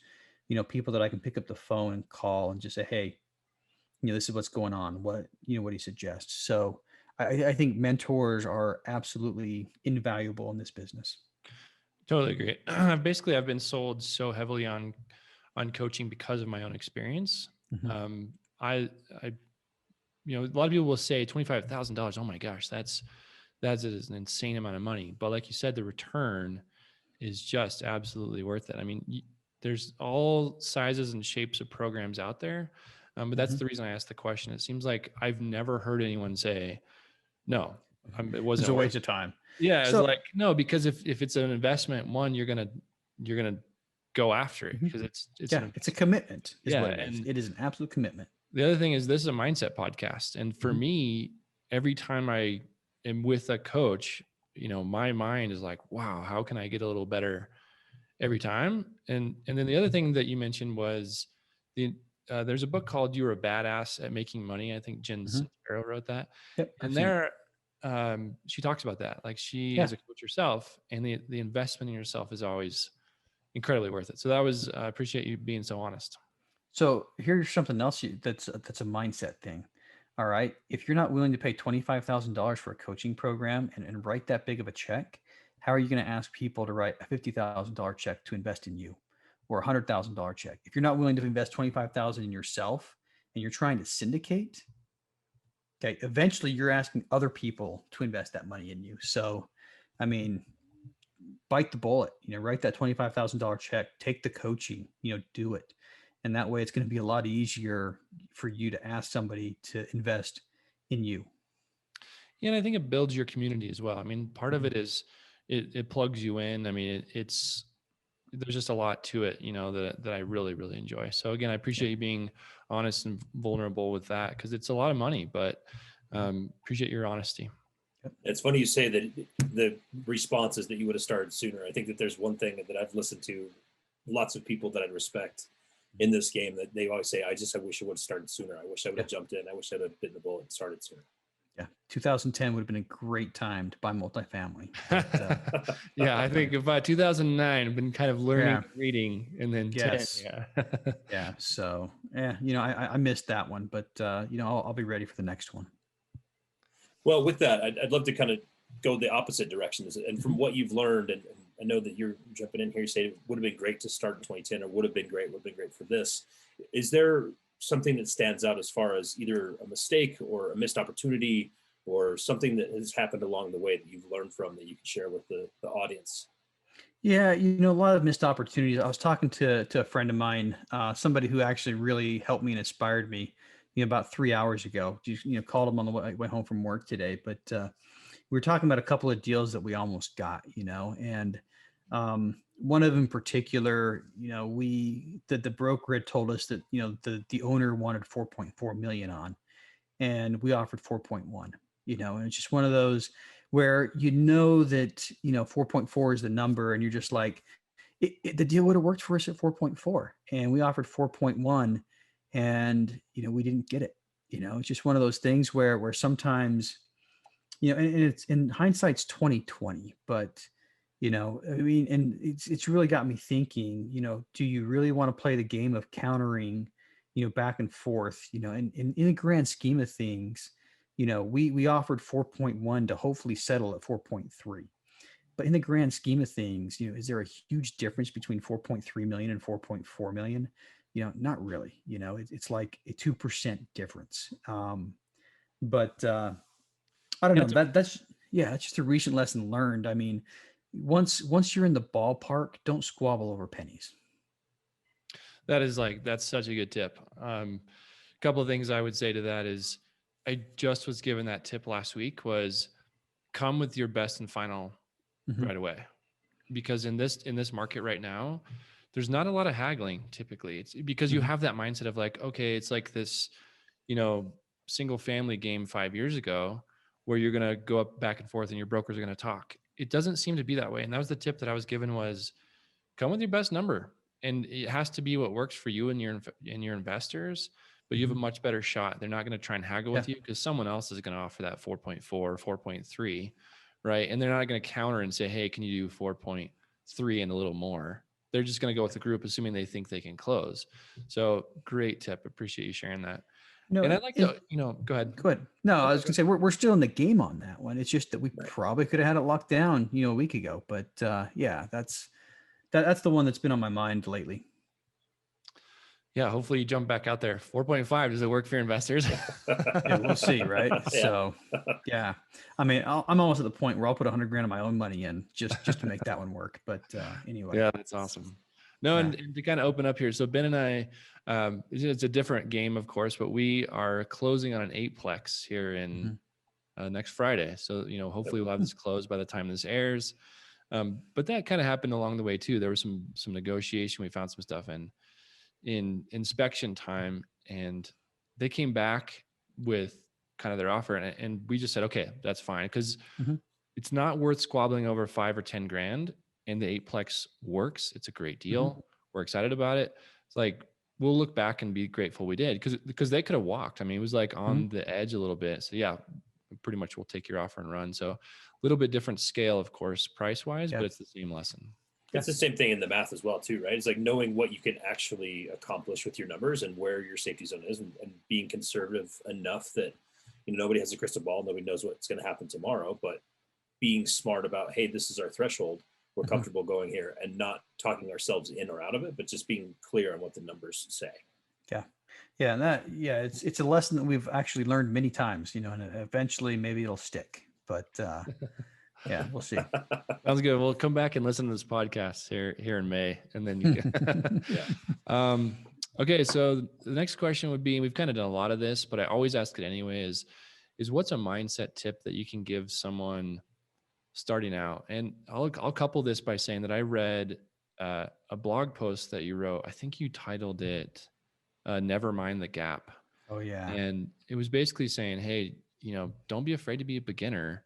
people that I can pick up the phone and call and just say, hey, this is what's going on. What do you suggest? So I think mentors are absolutely invaluable in this business. Totally agree. I've been sold so heavily on coaching because of my own experience. Mhm, I a lot of people will say $25,000. Oh my gosh, that's an insane amount of money. But like you said, the return is just absolutely worth it. I mean, there's all sizes and shapes of programs out there, but that's mhm. the reason I asked the question. It seems like I've never heard anyone say no. It It's wasn't a worth waste of time. yeah, it's So like no, because if it's an investment, one, you're gonna go after it mhm, because it's an yeah, it's a commitment, is yeah. what it is. And It is an absolute commitment. the other thing is this is a mindset podcast. And for Mhm, me, every time I am with a coach, my mind is like, wow, how can I get a little better every time? And then the other thing that you mentioned was the there's a book called "You Were a Badass at Making Money." I think Jen mhm. Sincero wrote that. Yep, I've And seen it. there she talks about that. Like she Yeah. is a coach herself, and the investment in yourself is always incredibly worth it. So that was I appreciate you being so honest. So here's something else that's a mindset thing. All right. If you're not willing to pay $25,000 for a coaching program and write that big of a check, how are you going to ask people to write a $50,000 check to invest in you or a $100,000 check? If you're not willing to invest 25,000 in yourself and you're trying to syndicate, okay, eventually you're asking other people to invest that money in you. So, I mean, bite the bullet, write that $25,000 check, take the coaching, do it. And that way it's going to be a lot easier for you to ask somebody to invest in you. Yeah, and I think it builds your community as well. I mean, part of Mhm. it is it plugs you in. I mean, it's there's just a lot to it, that I really, really enjoy. So again, I Yeah. appreciate you being honest and vulnerable with that because it's a lot of money, but Mhm. appreciate your honesty. Yep. It's funny you say that the response is that you would have started sooner. I think that there's one thing that I've listened to lots of people that I respect in this game that they always say, I wish I would have started sooner. I wish I would Yeah. have jumped in. I wish I would have bitten the bullet and started sooner. Yeah. 2010 would have been a great time to buy multifamily. But, Yeah, I think about 2009, I've been kind of learning yeah. reading, and then 10, Yes. yeah. Yeah. So, yeah, I missed that one, but, I'll be ready for the next one. Well, with that, I'd love to kind of go the opposite direction. And from Mhm. what you've learned, and I know that you're jumping in here, you say it would have been great to start in 2010, or would have been great for this. Is there something that stands out as far as either a mistake or a missed opportunity or something that has happened along the way that you've learned from that you can share with the audience? Yeah, a lot of missed opportunities. I was talking to a friend of mine, somebody who actually really helped me and inspired me, about 3 hours ago. Just, called him on the way home from work today. But we were talking about a couple of deals that we almost got, and one of them in particular, the broker had told us that the owner wanted 4.4 million on, and we offered 4.1. And it's just one of those where that 4.4 is the number, and you're just like, the deal would have worked for us at 4.4, and we offered 4.1, and we didn't get it. It's just one of those things where sometimes, and it's in hindsight's 2020, but I mean, and it's really got me thinking, do you really want to play the game of countering, back and forth, and in the grand scheme of things, we offered 4.1 to hopefully settle at 4.3. But in the grand scheme of things, is there a huge difference between 4.3 million and 4.4 million? Not really. It's like a 2% difference. But I don't Yeah, know. That's yeah, it's just a recent lesson learned. I mean, once you're in the ballpark, don't squabble over pennies. that's such a good tip. Couple of things I would say to that is I just was given that tip last week was come with your best and final Mm-hmm. right away. Because in this market right now, there's not a lot of haggling typically. It's because you Mm-hmm. have that mindset of like, okay, it's like this, single family game 5 years ago where you're going to go up back and forth and your brokers are going to talk. It doesn't seem to be that way. And that was the tip that I was given was come with your best number. And it has to be what works for you and your investors, but you have Mm-hmm. a much better shot. They're not going to try and haggle Yeah. with you because someone else is going to offer that 4.4, 4.3, right? And they're not going to counter and say, hey, can you do 4.3 and a little more? They're just going to go with the group, assuming they think they can close. So great tip. Appreciate you sharing that. No, And I'd like to, go ahead. go ahead. No, I was gonna say we're still in the game on that one. It's just that we Right. probably could have had it locked down, a week ago. But yeah, that's the one that's been on my mind lately. Yeah, hopefully you jump back out there. 4.5, does it work for your investors? Yeah, we'll see, right? Yeah. So, yeah, I mean, I'm almost at the point where I'll put 100 grand of my own money in just to make that one work. But anyway, Yeah, that's awesome. No, yeah. and to kind of open up here. So Ben and I, it's a different game, of course, but we are closing on an eightplex here in next Friday. So, hopefully we'll have this closed by the time this airs. But that kind of happened along the way too. There was some negotiation. We found some stuff in inspection time, and they came back with kind of their offer, and we just said, okay, that's fine, because Mhm. it's not worth squabbling over 5 or 10 grand. And the eightplex works. It's a great deal. Mhm. We're excited about it. It's like we'll look back and be grateful we did because they could have walked. I mean, it was like Mhm. on the edge a little bit. So yeah, pretty much we'll take your offer and run. So a little bit different scale, of course, price wise, Yeah. but it's the same lesson. It's the same thing in the math as well, too, right? It's like knowing what you can actually accomplish with your numbers and where your safety zone is, and being conservative enough that nobody has a crystal ball, nobody knows what's going to happen tomorrow, but being smart about, hey, this is our threshold, we're Mhm. comfortable going here, and not talking ourselves in or out of it, but just being clear on what the numbers say. Yeah. Yeah. It's a lesson that we've actually learned many times, and eventually maybe it'll stick. But yeah, we'll see. Sounds good. We'll come back and listen to this podcast here in May, and then you can. Yeah. Okay, so the next question would be: we've kind of done a lot of this, but I always ask it anyway. Is what's a mindset tip that you can give someone starting out? And I'll couple this by saying that I read a blog post that you wrote. I think you titled it "Never Mind the Gap," Oh yeah. and it was basically saying, hey, don't be afraid to be a beginner,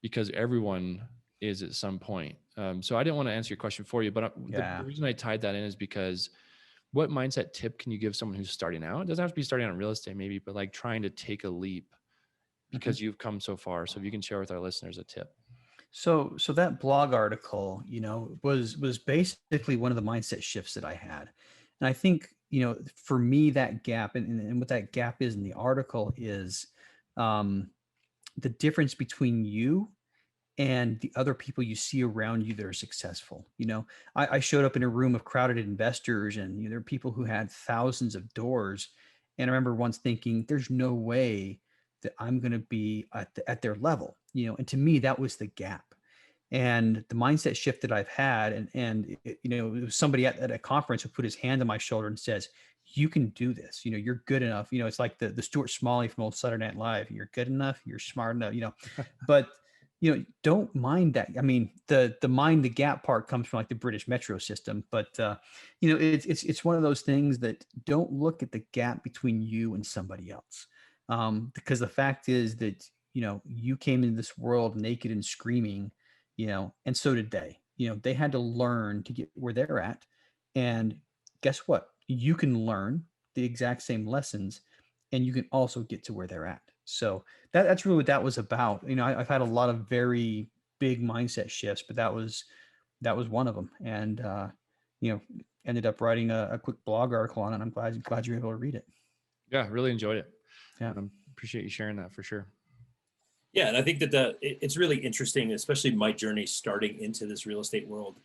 because everyone is at some point. So I didn't want to answer your question for you, but Yeah. the reason I tied that in is because what mindset tip can you give someone who's starting out? It doesn't have to be starting out in real estate maybe, but like trying to take a leap Mhm. because you've come so far. So if you can share with our listeners a tip. So that blog article, was basically one of the mindset shifts that I had. And I think, for me, that gap and what that gap is in the article is um, the difference between you and the other people you see around you that are successful. I showed up in a room of crowded investors, and there are people who had thousands of doors. And I remember once thinking, there's no way that I'm going to be at their level, and to me, that was the gap. And the mindset shift that I've had, it was somebody at a conference who put his hand on my shoulder and says, you can do this, you're good enough. It's like the Stuart Smalley from old Saturday Night Live. You're good enough, you're smart enough, but don't mind that. I mean, the mind the gap part comes from like the British metro system, but it's one of those things that don't look at the gap between you and somebody else. Because the fact is that, you came into this world naked and screaming, and so did they. they had to learn to get where they're at. And guess what? You can learn the exact same lessons and you can also get to where they're at. So that's really what that was about. I've had a lot of very big mindset shifts, but that was one of them. And, you know, ended up writing a quick blog article on it. I'm glad you're able to read it. Yeah, really enjoyed it. Yeah. Appreciate you sharing that for sure. Yeah, and I think that it's really interesting, especially my journey starting into this real estate world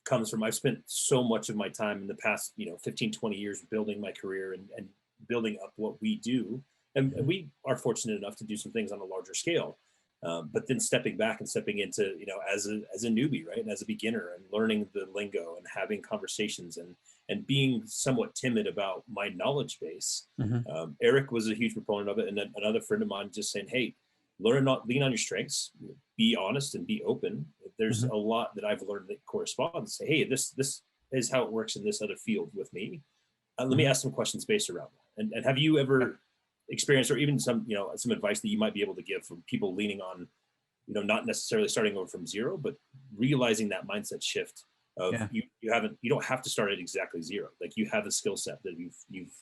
comes from I've spent so much of my time in the past, 15, 20 years building my career and building up what we do. And we are fortunate enough to do some things on a larger scale. But then stepping back and stepping into, as a newbie, right? And as a beginner and learning the lingo and having conversations and being somewhat timid about my knowledge base. Mhm. Eric was a huge proponent of it. And then another friend of mine just saying, hey, lean on your strengths, be honest and be open. There's Mhm. a lot that I've learned that corresponds. Say, hey, this is how it works in this other field with me. Let me Mhm. ask some questions based around that. And have you ever experienced, or even some advice that you might be able to give for people leaning on, not necessarily starting over from zero, but realizing that mindset shift of Yeah. you don't have to start at exactly zero. Like you have a skill set that you've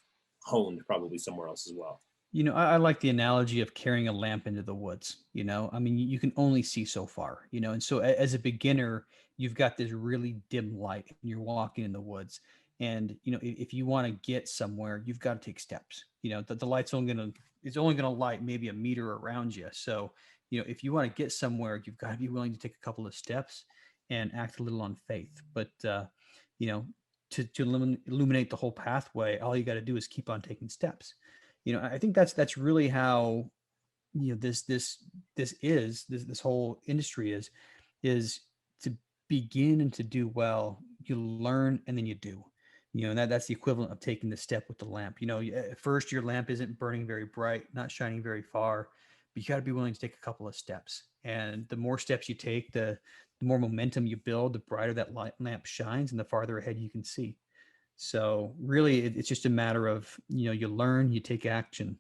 honed probably somewhere else as well. I like the analogy of carrying a lamp into the woods. I mean, you can only see so far, and so as a beginner, you've got this really dim light and you're walking in the woods. And, if you want to get somewhere, you've got to take steps. The light's it's only going to light maybe a meter around you. So, if you want to get somewhere, you've got to be willing to take a couple of steps and act a little on faith. But, you know, to illuminate the whole pathway, all you got to do is keep on taking steps. I think that's really how this whole industry is to begin and to do well. You learn and then you do. And that's the equivalent of taking the step with the lamp. At first your lamp isn't burning very bright, not shining very far, but you got to be willing to take a couple of steps. And the more steps you take, the more momentum you build, the brighter that lamp shines and the farther ahead you can see. So really, it's just a matter of, you learn, you take action,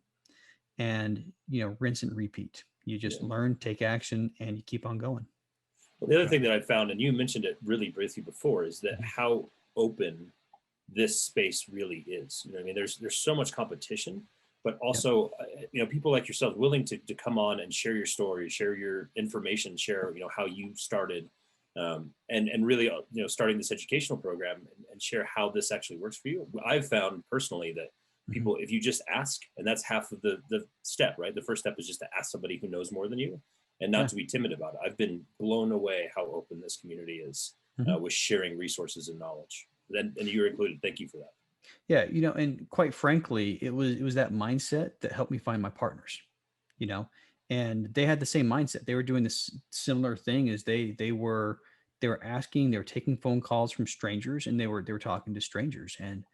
and, rinse and repeat. You just Yeah. learn, take action, and you keep on going. Well, the other thing that I found, and you mentioned it really briefly before, is that Mhm. how open this space really is. I mean, there's so much competition, but Yep. also, people like yourself willing to come on and share your story, share your information, share, how you started, and really, starting this educational program and share how this actually works for you. I've found personally that Mhm. people, if you just ask, and that's half of the step, right? The first step is just to ask somebody who knows more than you and not Yeah. to be timid about it. I've been blown away how open this community is Mhm. with sharing resources and knowledge. And you're included. Thank you for that. Yeah, and quite frankly, it was that mindset that helped me find my partners, you know, and they had the same mindset. They were doing this similar thing as they were asking, they were taking phone calls from strangers and they were talking to strangers. And,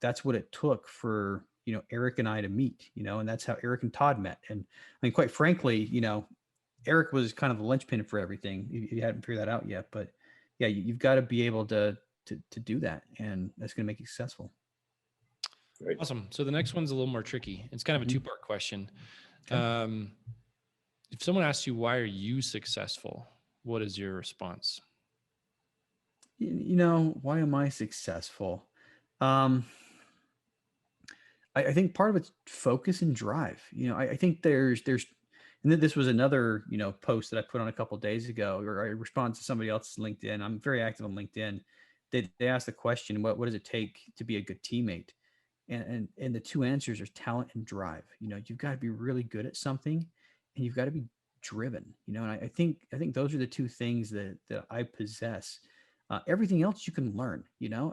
that's what it took for, Eric and I to meet, and that's how Eric and Todd met. And I mean, quite frankly, Eric was kind of the linchpin for everything. You hadn't figured that out yet, but yeah, you've got to be able to do that, and that's going to make you successful. Right. Awesome. So the next one's a little more tricky. It's kind of a Mhm. two-part question. Okay. If someone asks you, why are you successful? What is your response? Why am I successful? Um, I think part of it's focus and drive. I think and then this was another, post that I put on a couple of days ago, or I responded to somebody else's LinkedIn. I'm very active on LinkedIn. They asked the question, what does it take to be a good teammate? And the two answers are talent and drive. You've got to be really good at something and you've got to be driven, and I think those are the two things that I possess. Everything else you can learn,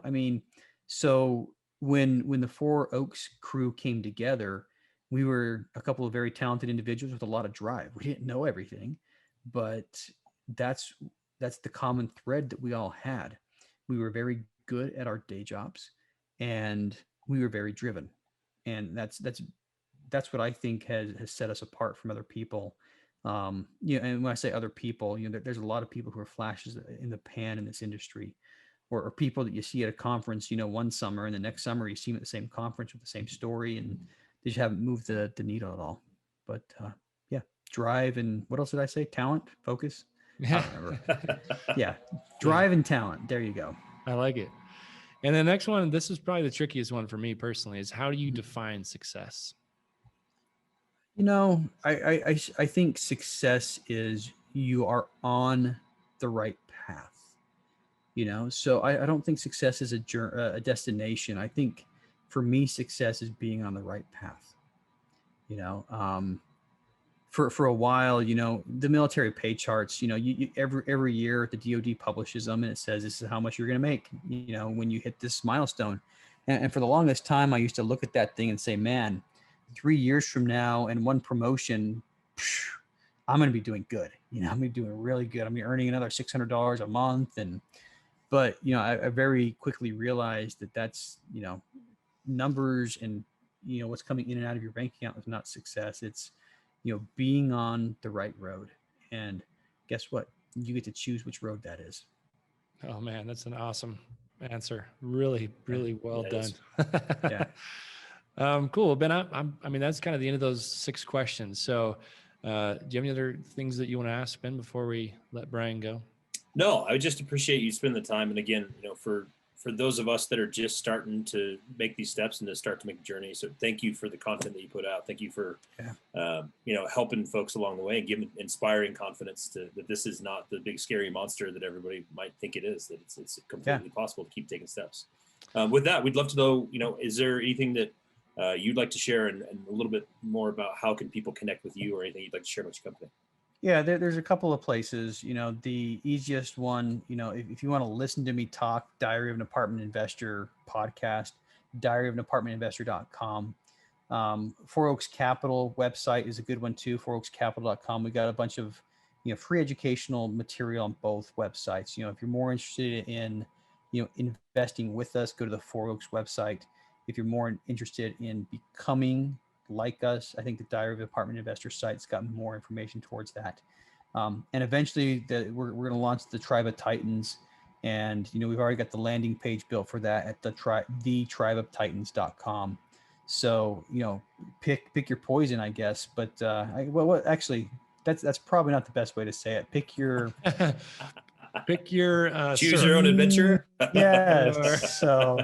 I mean, so when the Four Oaks crew came together, we were a couple of very talented individuals with a lot of drive. We didn't know everything, but that's that's the common thread that we all had. We were very good at our day jobs and we were very driven. And that's what I think has set us apart from other people. And when I say other people, there's a lot of people who are flashes in the pan in this industry, or people that you see at a conference, one summer, and the next summer you see them at the same conference with the same story, and they just haven't moved the needle at all. But yeah, drive, and what else did I say? Talent, focus. I don't remember. Yeah. Drive and talent. There you go. I like it. And the next one, this is probably the trickiest one for me personally, is how do you define success? I think success is you are on the right path. So I don't think success is a destination. I think for me, success is being on the right path. For a while, the military pay charts, every year the DoD publishes them, and it says this is how much you're going to make, when you hit this milestone. And for the longest time, I used to look at that thing and say, man, 3 years from now and one promotion, I'm going to be doing good. I'm going to be doing really good. I'm going to be earning another $600 a month. But I very quickly realized that that's, numbers and, what's coming in and out of your bank account is not success. It's, being on the right road. And guess what? You get to choose which road that is. Oh man, that's an awesome answer. Really, really well done. Yeah. Cool. Ben, I mean, that's kind of the end of those 6 questions. So do you have any other things that you want to ask, Ben, before we let Brian go? No, I would just appreciate you spending the time. And again, for those of us that are just starting to make these steps and to start to make the journey. So thank you for the content that you put out. Thank you for, helping folks along the way and giving inspiring confidence that this is not the big scary monster that everybody might think it is, that it's completely possible to keep taking steps. With that, we'd love to know, is there anything that you'd like to share and a little bit more about how can people connect with you or anything you'd like to share about your company? Yeah, there's a couple of places. The easiest one, if you want to listen to me talk, Diary of an Apartment Investor podcast, diaryofanApartmentinvestor.com. Four Oaks Capital website is a good one too, fouroakscapital.com. We got a bunch of, free educational material on both websites. If you're more interested in, investing with us, go to the Four Oaks website. If you're more interested in becoming like us, I think the Diary of an Apartment Investor site's got more information towards that. And eventually we're going to launch the Tribe of Titans. And, we've already got the landing page built for that at thetribeoftitans.com. So, pick your poison, I guess. But actually, that's probably not the best way to say it. Pick your choose your own adventure. Yes. So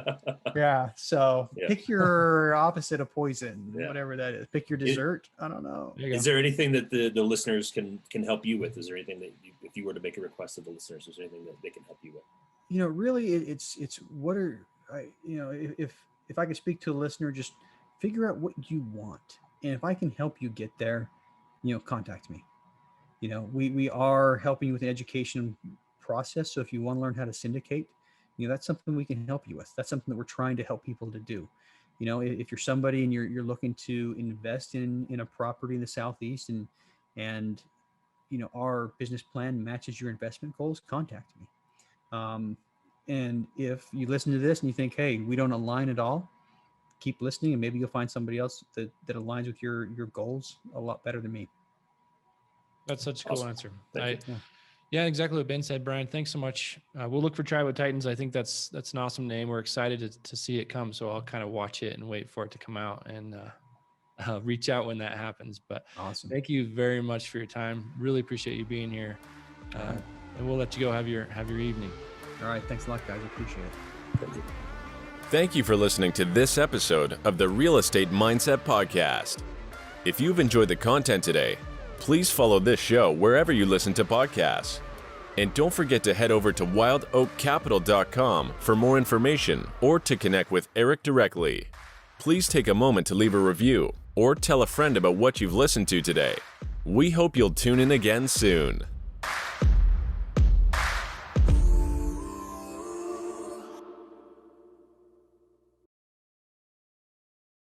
pick your opposite of poison, whatever that is. Pick your dessert. I don't know. Is there anything that the listeners can help you with? Is there anything that if you were to make a request of the listeners, is there anything that they can help you with? Really, it's what are if I could speak to a listener, just figure out what you want, and if I can help you get there, contact me. We are helping you with the education process. So if you want to learn how to syndicate, that's something we can help you with. That's something that we're trying to help people to do. If you're somebody and you're looking to invest in a property in the Southeast and our business plan matches your investment goals, contact me. And if you listen to this and you think, hey, we don't align at all, keep listening and maybe you'll find somebody else that aligns with your goals a lot better than me. That's such a cool answer. Yeah, exactly what Ben said, Brian. Thanks so much. We'll look for Tribe of Titans. I think that's an awesome name. We're excited to see it come. So I'll kind of watch it and wait for it to come out and reach out when that happens. But awesome. Thank you very much for your time. Really appreciate you being here. And we'll let you go have your evening. All right. Thanks a lot, guys. I appreciate it. Thank you. Thank you for listening to this episode of the Real Estate Mindset Podcast. If you've enjoyed the content today, please follow this show wherever you listen to podcasts. And don't forget to head over to wildoakcapital.com for more information or to connect with Eric directly. Please take a moment to leave a review or tell a friend about what you've listened to today. We hope you'll tune in again soon.